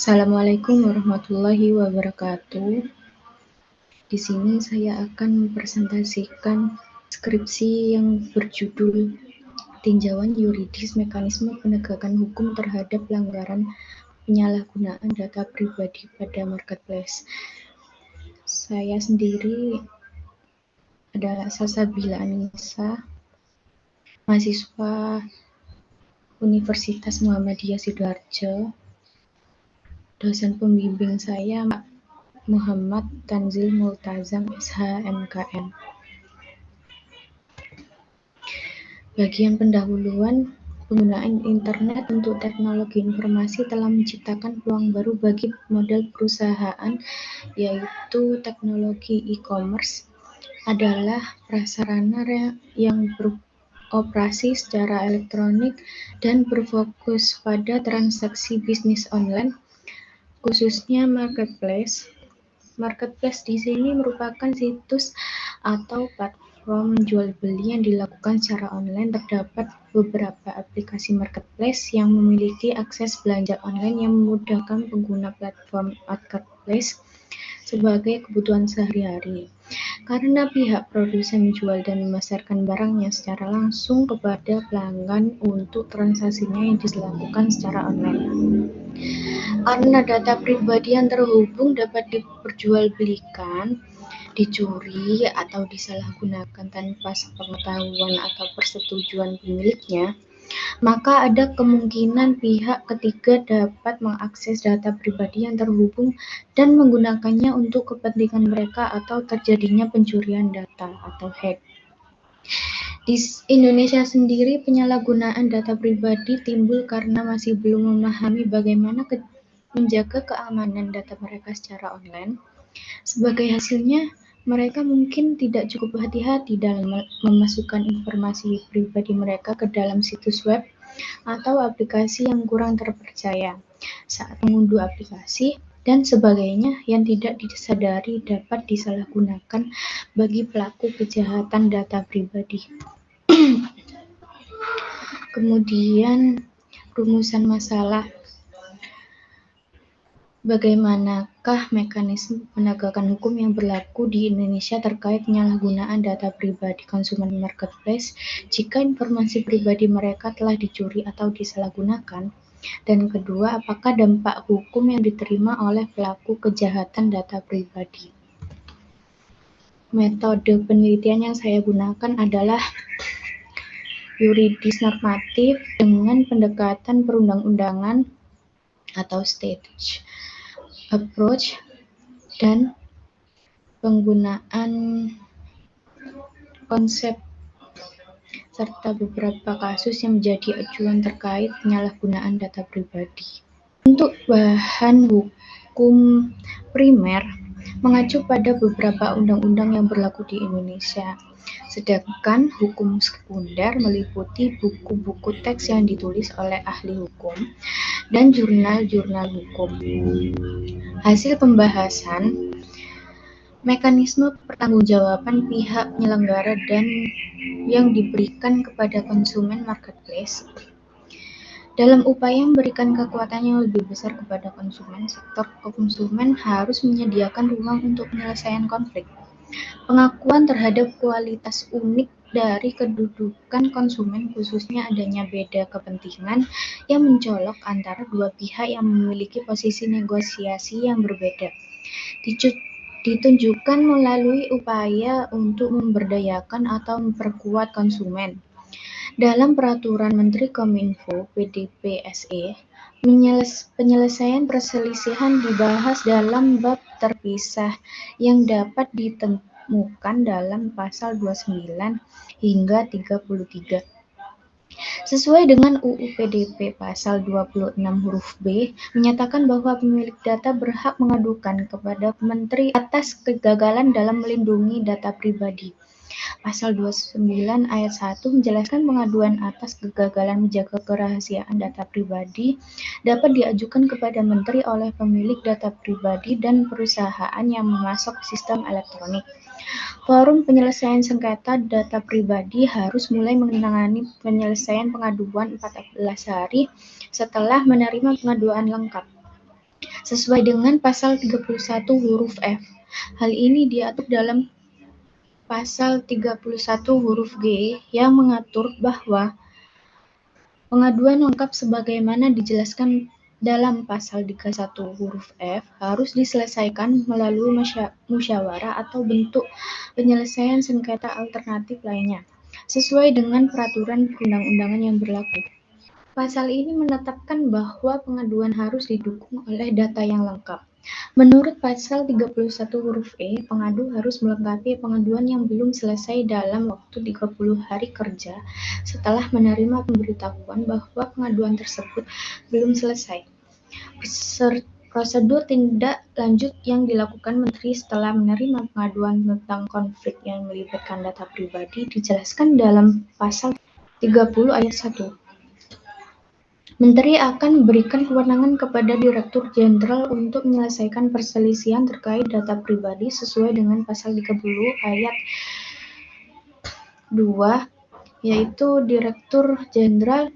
Assalamualaikum warahmatullahi wabarakatuh. Di sini saya akan mempresentasikan skripsi yang berjudul Tinjauan Yuridis Mekanisme Penegakan Hukum Terhadap Pelanggaran Penyalahgunaan Data Pribadi pada Marketplace. Saya sendiri adalah Salsabila Anissa, mahasiswa Universitas Muhammadiyah Sidoarjo. Dosen pembimbing saya Muhammad Tanzil Multazam SH MKM. Bagian pendahuluan, penggunaan internet untuk teknologi informasi telah menciptakan peluang baru bagi model perusahaan, yaitu teknologi e-commerce adalah prasarana yang beroperasi secara elektronik dan berfokus pada transaksi bisnis online, khususnya marketplace. Marketplace di sini merupakan situs atau platform jual beli yang dilakukan secara online. Terdapat beberapa aplikasi marketplace yang memiliki akses belanja online yang memudahkan pengguna platform marketplace sebagai kebutuhan sehari-hari. Karena pihak produsen menjual dan memasarkan barangnya secara langsung kepada pelanggan untuk transaksinya yang dilakukan secara online. Karena data pribadi yang terhubung dapat diperjualbelikan, dicuri, atau disalahgunakan tanpa sepengetahuan atau persetujuan pemiliknya, maka ada kemungkinan pihak ketiga dapat mengakses data pribadi yang terhubung dan menggunakannya untuk kepentingan mereka atau terjadinya pencurian data atau hack. Di Indonesia sendiri, penyalahgunaan data pribadi timbul karena masih belum memahami bagaimana menjaga keamanan data mereka secara online. Sebagai hasilnya, mereka mungkin tidak cukup hati-hati dalam memasukkan informasi pribadi mereka ke dalam situs web atau aplikasi yang kurang terpercaya saat mengunduh aplikasi dan sebagainya yang tidak disadari dapat disalahgunakan bagi pelaku kejahatan data pribadi. Kemudian, rumusan masalah. Bagaimanakah mekanisme penegakan hukum yang berlaku di Indonesia terkait penyalahgunaan data pribadi konsumen marketplace jika informasi pribadi mereka telah dicuri atau disalahgunakan? Dan kedua, apakah dampak hukum yang diterima oleh pelaku kejahatan data pribadi? Metode penelitian yang saya gunakan adalah yuridis normatif dengan pendekatan perundang-undangan atau stage approach dan penggunaan konsep serta beberapa kasus yang menjadi acuan terkait penyalahgunaan data pribadi. Untuk bahan hukum primer mengacu pada beberapa undang-undang yang berlaku di Indonesia. Sedangkan hukum sekunder meliputi buku-buku teks yang ditulis oleh ahli hukum dan jurnal-jurnal hukum. Hasil pembahasan mekanisme pertanggungjawaban pihak penyelenggara dan yang diberikan kepada konsumen marketplace. Dalam upaya memberikan kekuatan yang lebih besar kepada konsumen, sektor konsumen harus menyediakan ruang untuk penyelesaian konflik. Pengakuan terhadap kualitas unik dari kedudukan konsumen, khususnya adanya beda kepentingan yang mencolok antara dua pihak yang memiliki posisi negosiasi yang berbeda, ditunjukkan melalui upaya untuk memberdayakan atau memperkuat konsumen. Dalam Peraturan Menteri Kominfo (PDP-SE), penyelesaian perselisihan dibahas dalam bab terpisah yang dapat ditemukan dalam pasal 29 hingga 33. Sesuai dengan UU PDP pasal 26 huruf B, menyatakan bahwa pemilik data berhak mengadukan kepada Menteri atas kegagalan dalam melindungi data pribadi. Pasal 29 ayat 1 menjelaskan pengaduan atas kegagalan menjaga kerahasiaan data pribadi dapat diajukan kepada Menteri oleh pemilik data pribadi dan perusahaan yang memasok sistem elektronik. Forum penyelesaian sengketa data pribadi harus mulai menangani penyelesaian pengaduan 14 hari setelah menerima pengaduan lengkap. sesuai dengan pasal 31 huruf F. Hal ini diatur dalam pasal 31 huruf G yang mengatur bahwa pengaduan lengkap sebagaimana dijelaskan dalam pasal 31 huruf F harus diselesaikan melalui musyawarah atau bentuk penyelesaian sengketa alternatif lainnya, sesuai dengan peraturan perundang-undangan yang berlaku. Pasal ini menetapkan bahwa pengaduan harus didukung oleh data yang lengkap. Menurut pasal 31 huruf E, pengadu harus melengkapi pengaduan yang belum selesai dalam waktu 30 hari kerja setelah menerima pemberitahuan bahwa pengaduan tersebut belum selesai. Prosedur tindak lanjut yang dilakukan Menteri setelah menerima pengaduan tentang konflik yang melibatkan data pribadi dijelaskan dalam pasal 30 ayat 1. Menteri akan memberikan kewenangan kepada Direktur Jenderal untuk menyelesaikan perselisihan terkait data pribadi sesuai dengan pasal 30 ayat 2, yaitu Direktur Jenderal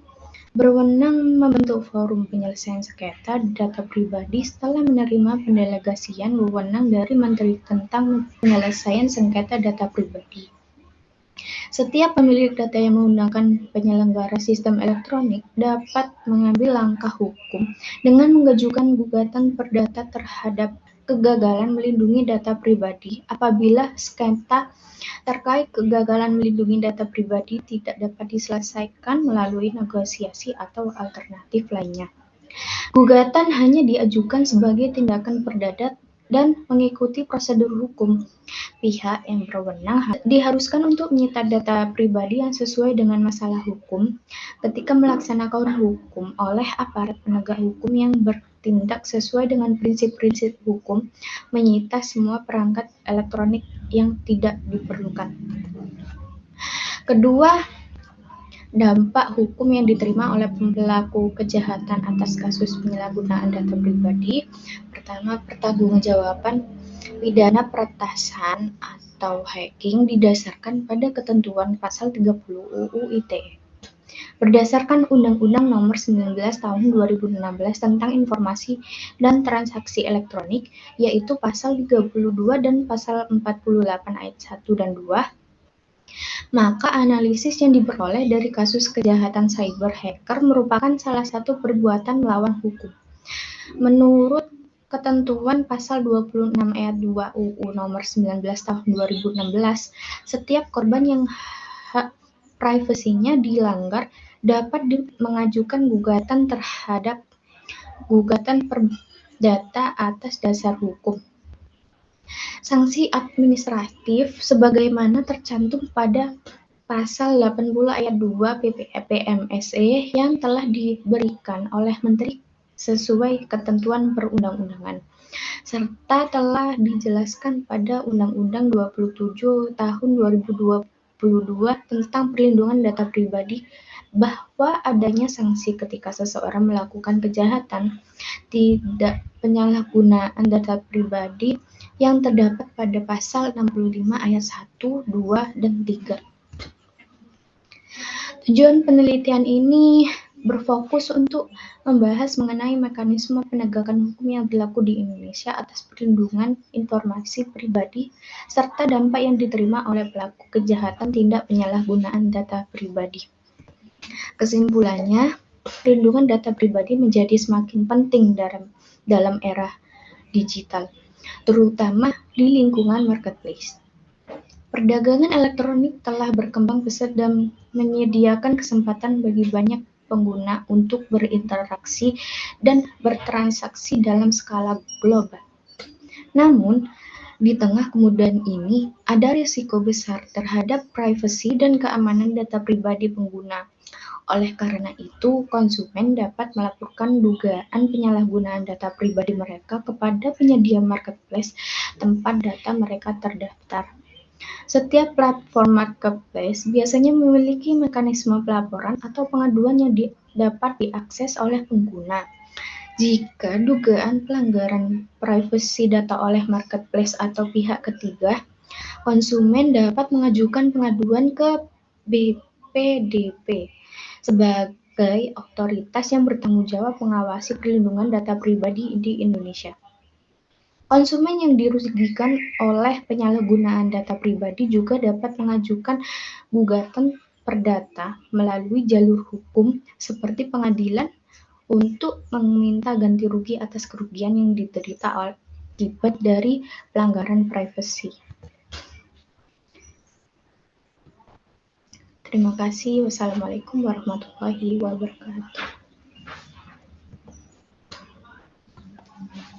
berwenang membentuk forum penyelesaian sengketa data pribadi setelah menerima pendelegasian wewenang dari Menteri tentang penyelesaian sengketa data pribadi. Setiap pemilik data yang menggunakan penyelenggara sistem elektronik dapat mengambil langkah hukum dengan mengajukan gugatan perdata terhadap kegagalan melindungi data pribadi apabila sengketa terkait kegagalan melindungi data pribadi tidak dapat diselesaikan melalui negosiasi atau alternatif lainnya. Gugatan hanya diajukan sebagai tindakan perdata dan mengikuti prosedur hukum. Pihak yang berwenang diharuskan untuk menyita data pribadi yang sesuai dengan masalah hukum ketika melaksanakan hukum oleh aparat penegak hukum yang bertindak sesuai dengan prinsip-prinsip hukum, menyita semua perangkat elektronik yang tidak diperlukan. Kedua, dampak hukum yang diterima oleh pelaku kejahatan atas kasus penyalahgunaan data pribadi. Pertama, pertanggungjawaban pidana peretasan atau hacking didasarkan pada ketentuan pasal 30 UU ITE. Berdasarkan Undang-Undang Nomor 19 Tahun 2016 tentang Informasi dan Transaksi Elektronik, yaitu pasal 32 dan pasal 48 ayat 1 dan 2, maka analisis yang diperoleh dari kasus kejahatan cyber hacker merupakan salah satu perbuatan melawan hukum. Menurut ketentuan pasal 26 ayat 2 UU Nomor 19 Tahun 2016, setiap korban yang hak privasinya dilanggar dapat mengajukan gugatan terhadap gugatan perdata atas dasar hukum. Sanksi administratif sebagaimana tercantum pada pasal 80 ayat 2 PMSE yang telah diberikan oleh Menteri sesuai ketentuan perundang-undangan, serta telah dijelaskan pada Undang-Undang 27 Tahun 2022 tentang Perlindungan Data Pribadi bahwa adanya sanksi ketika seseorang melakukan kejahatan tidak penyalahgunaan data pribadi yang terdapat pada pasal 65 ayat 1, 2, dan 3. Tujuan penelitian ini berfokus untuk membahas mengenai mekanisme penegakan hukum yang berlaku di Indonesia atas perlindungan informasi pribadi serta dampak yang diterima oleh pelaku kejahatan tindak penyalahgunaan data pribadi. Kesimpulannya, perlindungan data pribadi menjadi semakin penting dalam era digital, terutama di lingkungan marketplace. Perdagangan elektronik telah berkembang pesat dan menyediakan kesempatan bagi banyak pengguna untuk berinteraksi dan bertransaksi dalam skala global. Namun, di tengah kemudahan ini, ada risiko besar terhadap privasi dan keamanan data pribadi pengguna. Oleh karena itu, konsumen dapat melaporkan dugaan penyalahgunaan data pribadi mereka kepada penyedia marketplace tempat data mereka terdaftar. Setiap platform marketplace biasanya memiliki mekanisme pelaporan atau pengaduan yang dapat diakses oleh pengguna. Jika dugaan pelanggaran privasi data oleh marketplace atau pihak ketiga, konsumen dapat mengajukan pengaduan ke BPDP sebagai otoritas yang bertanggung jawab mengawasi perlindungan data pribadi di Indonesia. Konsumen yang dirugikan oleh penyalahgunaan data pribadi juga dapat mengajukan gugatan perdata melalui jalur hukum seperti pengadilan untuk meminta ganti rugi atas kerugian yang diderita akibat dari pelanggaran privasi. Terima kasih. Wassalamualaikum warahmatullahi wabarakatuh.